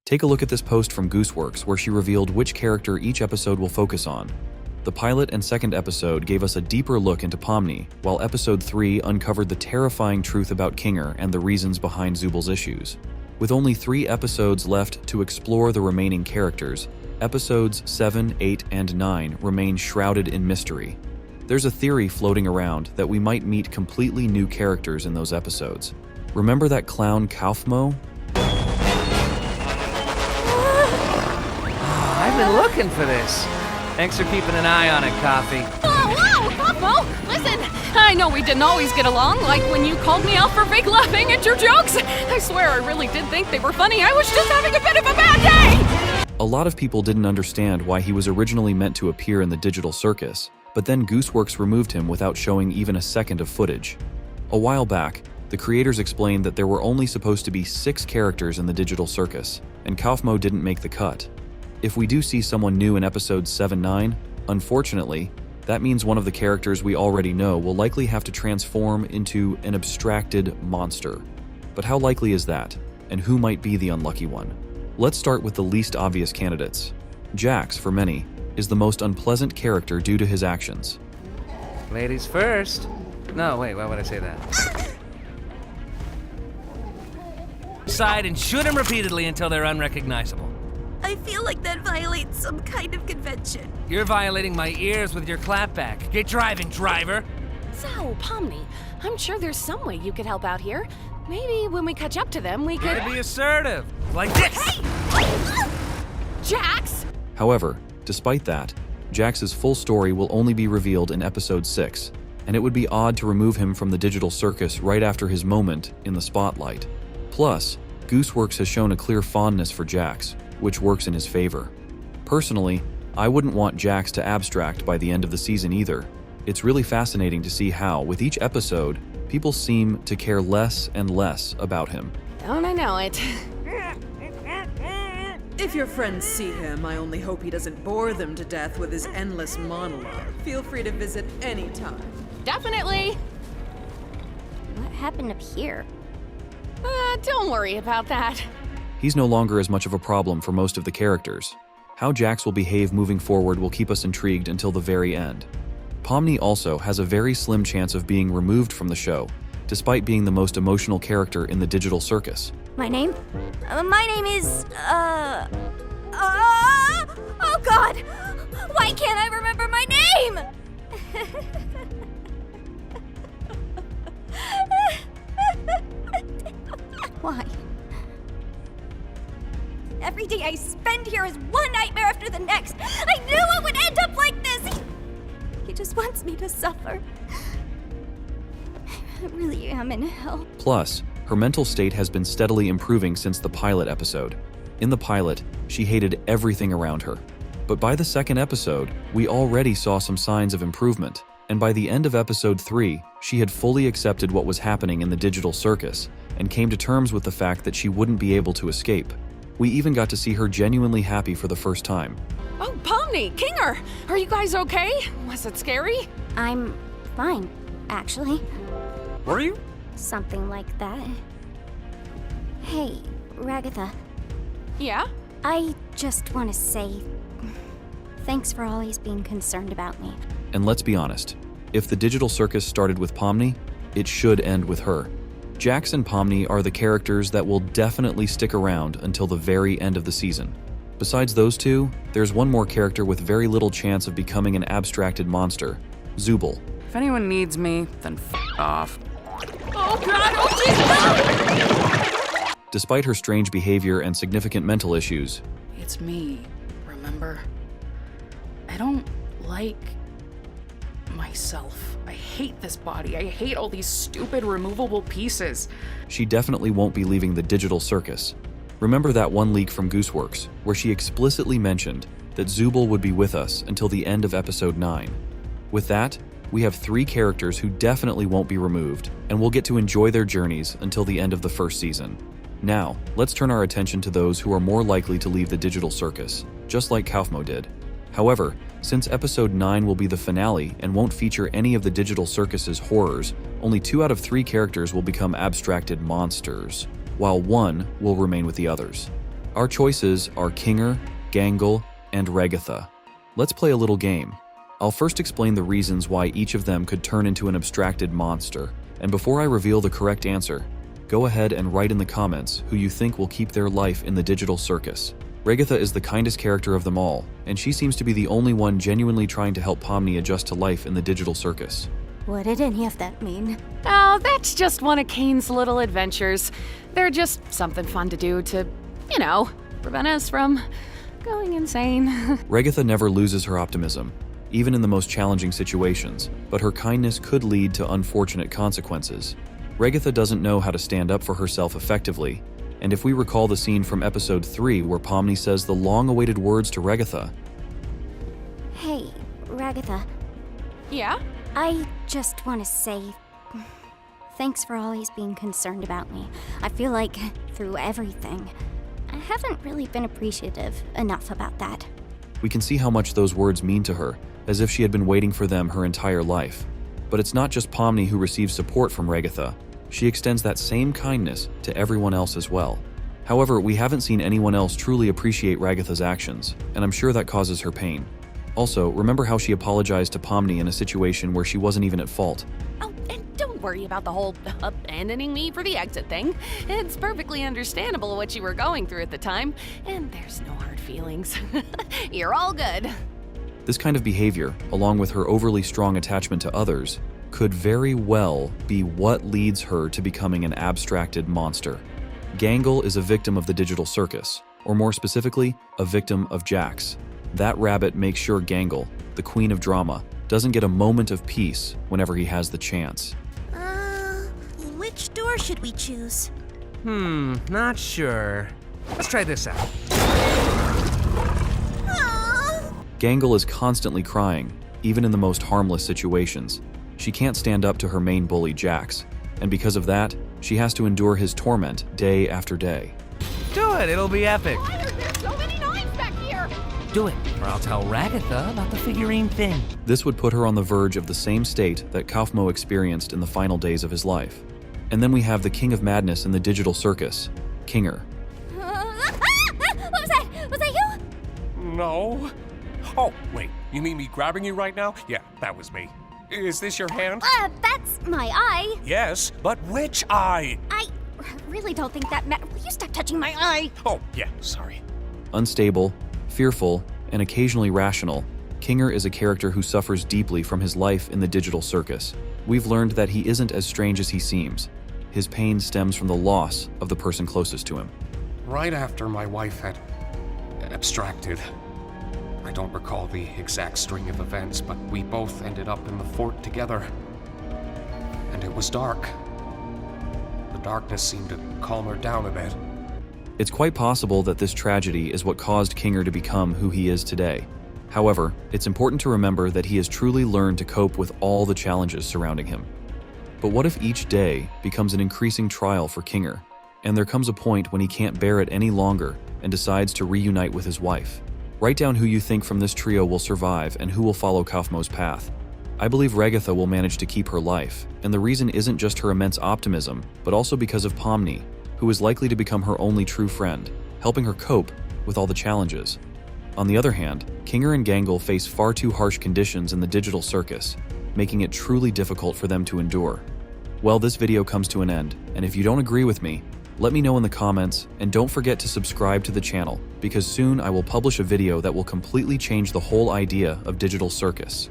Take a look at this post from Gooseworx where she revealed which character each episode will focus on. The pilot and second episode gave us a deeper look into Pomni, while episode 3 uncovered the terrifying truth about Kinger and the reasons behind Zubal's issues. With only 3 episodes left to explore the remaining characters, episodes 7, 8, and 9 remain shrouded in mystery. There's a theory floating around that we might meet completely new characters in those episodes. Remember that clown Kaufmo? I've been looking for this. Thanks for keeping an eye on it, Coffee. Whoa, Kaufmo! Listen, I know we didn't always get along, like when you called me out for fake laughing at your jokes. I swear I really did think they were funny. I was just having a bit of a bad day! A lot of people didn't understand why he was originally meant to appear in the digital circus, but then Gooseworx removed him without showing even a second of footage. A while back, the creators explained that there were only supposed to be 6 characters in the digital circus, and Kaufmo didn't make the cut. If we do see someone new in episodes 7-9, unfortunately, that means one of the characters we already know will likely have to transform into an abstracted monster. But how likely is that? And who might be the unlucky one? Let's start with the least obvious candidates. Jax, for many, is the most unpleasant character due to his actions. Ladies first. No, wait, why would I say that? Side and shoot them repeatedly until they're unrecognizable. I feel like that violates some kind of convention. You're violating my ears with your clapback. Get driving, driver. So, Pomni, I'm sure there's some way you could help out here. Maybe when we catch up to them, we could... Gotta be assertive. Like this! Hey! Jax! However, despite that, Jax's full story will only be revealed in episode 6, and it would be odd to remove him from the digital circus right after his moment in the spotlight. Plus, Gooseworx has shown a clear fondness for Jax, which works in his favor. Personally, I wouldn't want Jax to abstract by the end of the season either. It's really fascinating to see how, with each episode, people seem to care less and less about him. Don't I know it? If your friends see him, I only hope he doesn't bore them to death with his endless monologue. Feel free to visit anytime. Definitely. What happened up here? Don't worry about that. He's no longer as much of a problem for most of the characters. How Jax will behave moving forward will keep us intrigued until the very end. Pomni also has a very slim chance of being removed from the show, despite being the most emotional character in the digital circus. My name? My name is, oh God! Why can't I remember my name? Why? Every day I spend here is one nightmare after the next. I knew it would end up like this. He just wants me to suffer. I really am in hell. Plus, her mental state has been steadily improving since the pilot episode. In the pilot, she hated everything around her. But by the second episode, we already saw some signs of improvement. And by the end of episode 3, she had fully accepted what was happening in the digital circus and came to terms with the fact that she wouldn't be able to escape. We even got to see her genuinely happy for the first time. Oh, Pomni, Kinger, are you guys okay? Was it scary? I'm fine, actually. Were you? Something like that. Hey, Ragatha. Yeah? I just want to say thanks for always being concerned about me. And let's be honest, if the digital circus started with Pomni, it should end with her. Jax and Pomni are the characters that will definitely stick around until the very end of the season. Besides those two, there's one more character with very little chance of becoming an abstracted monster, Zubal. If anyone needs me, then off. Oh God, oh Jesus! Despite her strange behavior and significant mental issues, It's me, remember? I don't like myself. I hate this body. I hate all these stupid removable pieces. she definitely won't be leaving the digital circus. Remember that one leak from Gooseworx, where she explicitly mentioned that Zubal would be with us until the end of episode 9. With that, we have 3 characters who definitely won't be removed, and we'll get to enjoy their journeys until the end of the first season. Now, let's turn our attention to those who are more likely to leave the digital circus, just like Kaufmo did. However, since episode 9 will be the finale and won't feature any of the digital circus's horrors, only 2 out of 3 characters will become abstracted monsters, while 1 will remain with the others. Our choices are Kinger, Gangle, and Regatha. Let's play a little game. I'll first explain the reasons why each of them could turn into an abstracted monster, and before I reveal the correct answer, go ahead and write in the comments who you think will keep their life in the digital circus. Regatha is the kindest character of them all, and she seems to be the only one genuinely trying to help Pomni adjust to life in the digital circus. What did any of that mean? Oh, that's just one of Kane's little adventures. They're just something fun to do to, prevent us from going insane. Regatha never loses her optimism, even in the most challenging situations, but her kindness could lead to unfortunate consequences. Regatha doesn't know how to stand up for herself effectively, and if we recall the scene from episode 3 where Pomni says the long-awaited words to Regatha, Hey, Regatha, Yeah? I just want to say thanks for always being concerned about me. I feel like through everything, I haven't really been appreciative enough about that. we can see how much those words mean to her, as if she had been waiting for them her entire life. But it's not just Pomni who receives support from Regatha. She extends that same kindness to everyone else as well. However, we haven't seen anyone else truly appreciate Regatha's actions, and I'm sure that causes her pain. Also, remember how she apologized to Pomni in a situation where she wasn't even at fault. Oh, and don't worry about the whole abandoning me for the exit thing. It's perfectly understandable what you were going through at the time, and there's no hard feelings. You're all good. This kind of behavior, along with her overly strong attachment to others, could very well be what leads her to becoming an abstracted monster. Gangle is a victim of the digital circus, or more specifically, a victim of Jax. That rabbit makes sure Gangle, the queen of drama, doesn't get a moment of peace whenever he has the chance. Which door should we choose? Not sure. Let's try this out. Gangle is constantly crying, even in the most harmless situations. She can't stand up to her main bully, Jax, and because of that, she has to endure his torment day after day. Do it, it'll be epic. Why are there so many knives back here? Do it, or I'll tell Regatha about the figurine thing. This would put her on the verge of the same state that Kaufmo experienced in the final days of his life. And then we have the king of madness in the digital circus, Kinger. What was that? Was that you? No. Oh, wait, you mean me grabbing you right now? Yeah, that was me. Is this your hand? That's my eye. Yes, but which eye? I really don't think that matters. Will you stop touching my eye? Oh, yeah, sorry. Unstable, fearful, and occasionally rational, Kinger is a character who suffers deeply from his life in the digital circus. We've learned that he isn't as strange as he seems. His pain stems from the loss of the person closest to him. Right after my wife had abstracted. I don't recall the exact string of events, but we both ended up in the fort together. And it was dark. The darkness seemed to calm her down a bit. It's quite possible that this tragedy is what caused Kinger to become who he is today. However, it's important to remember that he has truly learned to cope with all the challenges surrounding him. But what if each day becomes an increasing trial for Kinger, and there comes a point when he can't bear it any longer and decides to reunite with his wife? Write down who you think from this trio will survive and who will follow Kaufmo's path. I believe Regatha will manage to keep her life, and the reason isn't just her immense optimism, but also because of Pomni, who is likely to become her only true friend, helping her cope with all the challenges. On the other hand, Kinger and Gangle face far too harsh conditions in the digital circus, making it truly difficult for them to endure. Well, this video comes to an end, and if you don't agree with me, let me know in the comments, and don't forget to subscribe to the channel, because soon I will publish a video that will completely change the whole idea of digital circus.